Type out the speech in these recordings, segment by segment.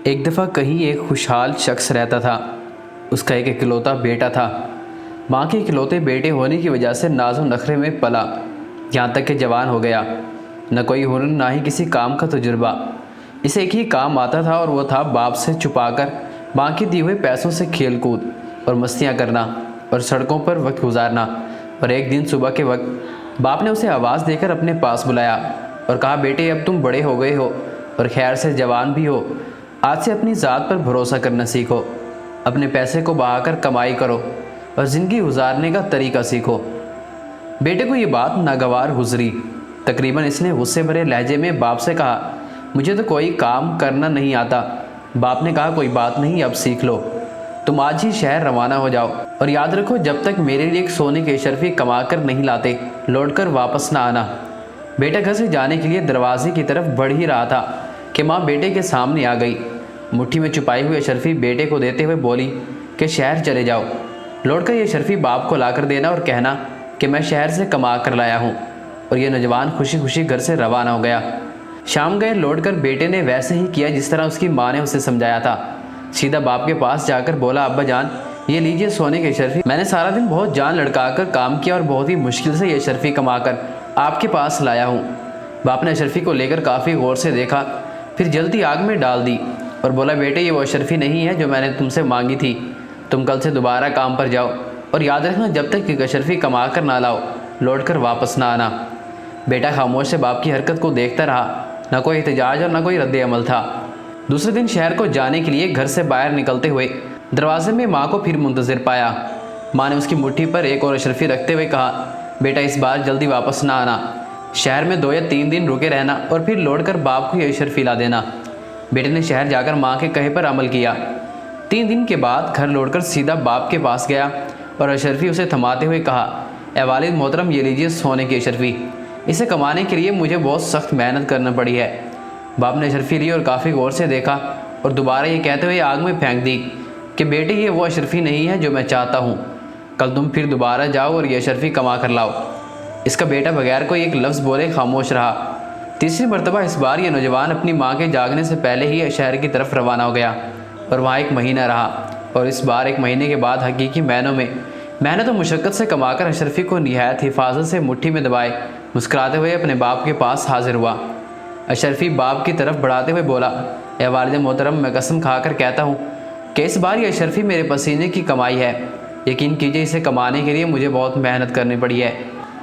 ایک دفعہ کہیں ایک خوشحال شخص رہتا تھا۔ اس کا ایک اکلوتا بیٹا تھا۔ ماں کے اکلوتے بیٹے ہونے کی وجہ سے ناز و نخرے میں پلا، یہاں تک کہ جوان ہو گیا۔ نہ کوئی ہنر نہ ہی کسی کام کا تجربہ، اسے ایک ہی کام آتا تھا اور وہ تھا باپ سے چھپا کر ماں کے دیے ہوئے پیسوں سے کھیل کود اور مستیاں کرنا اور سڑکوں پر وقت گزارنا۔ اور ایک دن صبح کے وقت باپ نے اسے آواز دے کر اپنے پاس بلایا اور کہا، بیٹے اب تم بڑے ہو گئے ہو اور خیر سے جوان بھی ہو، آج سے اپنی ذات پر بھروسہ کرنا سیکھو، اپنے پیسے کو بہا کر کمائی کرو اور زندگی گزارنے کا طریقہ سیکھو۔ بیٹے کو یہ بات ناگوار گزری۔ تقریباً اس نے غصے بھرے لہجے میں باپ سے کہا، مجھے تو کوئی کام کرنا نہیں آتا۔ باپ نے کہا، کوئی بات نہیں، اب سیکھ لو۔ تم آج ہی شہر روانہ ہو جاؤ اور یاد رکھو جب تک میرے لیے ایک سونے کے اشرفی کما کر نہیں لاتے لوٹ کر واپس نہ آنا۔ بیٹا گھر سے جانے کے لیے دروازے کی طرف بڑھ ہی رہا تھا کہ ماں بیٹے کے سامنے آ گئی۔ مٹھی میں چھپائی ہوئی اشرفی بیٹے کو دیتے ہوئے بولی کہ شہر چلے جاؤ، لوٹ کر یہ اشرفی باپ کو لا کر دینا اور کہنا کہ میں شہر سے کما کر لایا ہوں۔ اور یہ نوجوان خوشی خوشی گھر سے روانہ ہو گیا۔ شام گئے لوٹ کر بیٹے نے ویسے ہی کیا جس طرح اس کی ماں نے اسے سمجھایا تھا۔ سیدھا باپ کے پاس جا کر بولا، ابا جان یہ لیجئے سونے کے اشرفی، میں نے سارا دن بہت جان لڑکا کر کام کیا اور بہت ہی مشکل سے یہ اشرفی کما کر آپ کے پاس لایا ہوں۔ باپ نے اشرفی کو لے کر کافی غور سے دیکھا، پھر جلدی آگ میں ڈال دی اور بولا، بیٹے یہ وہ اشرفی نہیں ہے جو میں نے تم سے مانگی تھی، تم کل سے دوبارہ کام پر جاؤ اور یاد رکھنا جب تک ایک اشرفی کما کر نہ لاؤ لوٹ کر واپس نہ آنا۔ بیٹا خاموش سے باپ کی حرکت کو دیکھتا رہا، نہ کوئی احتجاج اور نہ کوئی رد عمل تھا۔ دوسرے دن شہر کو جانے کے لیے گھر سے باہر نکلتے ہوئے دروازے میں ماں کو پھر منتظر پایا۔ ماں نے اس کی مٹھی پر ایک اور اشرفی رکھتے ہوئے کہا، بیٹا اس بار جلدی واپس نہ آنا، شہر میں 2 یا 3 دن رکے رہنا اور پھر لوٹ کر باپ کو یہ اشرفی لا دینا۔ بیٹے نے شہر جا کر ماں کے کہے پر عمل کیا۔ 3 دن کے بعد گھر لوٹ کر سیدھا باپ کے پاس گیا اور اشرفی اسے تھماتے ہوئے کہا، اے والد محترم یہ لیجیے سونے کی اشرفی، اسے کمانے کے لیے مجھے بہت سخت محنت کرنا پڑی ہے۔ باپ نے اشرفی لی اور کافی غور سے دیکھا اور دوبارہ یہ کہتے ہوئے آگ میں پھینک دی کہ بیٹے یہ وہ اشرفی نہیں ہے جو میں چاہتا ہوں، کل تم پھر دوبارہ جاؤ اور یہ اشرفی کما کر لاؤ۔ اس کا بیٹا بغیر کوئی ایک لفظ بولے خاموش رہا۔ تیسری مرتبہ اس بار یہ نوجوان اپنی ماں کے جاگنے سے پہلے ہی شہر کی طرف روانہ ہو گیا اور وہاں 1 مہینہ رہا، اور اس بار 1 مہینے کے بعد حقیقی معنوں میں محنت و مشقت سے کما کر اشرفی کو نہایت حفاظت سے مٹھی میں دبائے مسکراتے ہوئے اپنے باپ کے پاس حاضر ہوا۔ اشرفی باپ کی طرف بڑھاتے ہوئے بولا، اے والد محترم میں قسم کھا کر کہتا ہوں کہ اس بار یہ اشرفی میرے پسینے کی کمائی ہے، یقین کیجئے اسے کمانے کے لیے مجھے بہت محنت کرنی پڑی ہے۔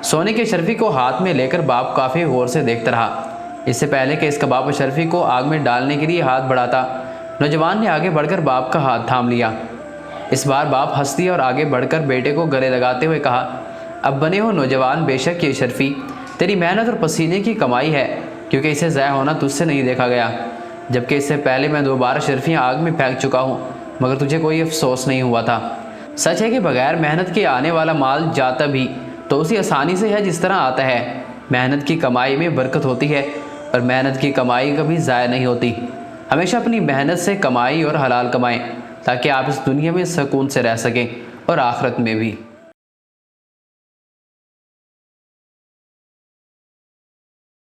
سونے کے اشرفی کو ہاتھ میں لے کر باپ کافی غور سے دیکھتا رہا۔ اس سے پہلے کہ اس کا باپ اشرفی کو آگ میں ڈالنے کے لیے ہاتھ بڑھاتا، نوجوان نے آگے بڑھ کر باپ کا ہاتھ تھام لیا۔ اس بار باپ ہنس دیا اور آگے بڑھ کر بیٹے کو گلے لگاتے ہوئے کہا، اب بنے ہو نوجوان، بے شک یہ اشرفی تیری محنت اور پسینے کی کمائی ہے، کیونکہ اسے ضائع ہونا تجھ سے نہیں دیکھا گیا، جبکہ اس سے پہلے میں 2 بار اشرفیاں آگ میں پھینک چکا ہوں مگر تجھے کوئی افسوس نہیں ہوا تھا۔ سچ ہے کہ بغیر محنت کے آنے والا مال جاتا بھی تو اسی آسانی سے ہے جس طرح آتا ہے۔ محنت کی کمائی میں برکت ہوتی ہے اور محنت کی کمائی کبھی ضائع نہیں ہوتی۔ ہمیشہ اپنی محنت سے کمائی اور حلال کمائیں تاکہ آپ اس دنیا میں سکون سے رہ سکیں اور آخرت میں بھی۔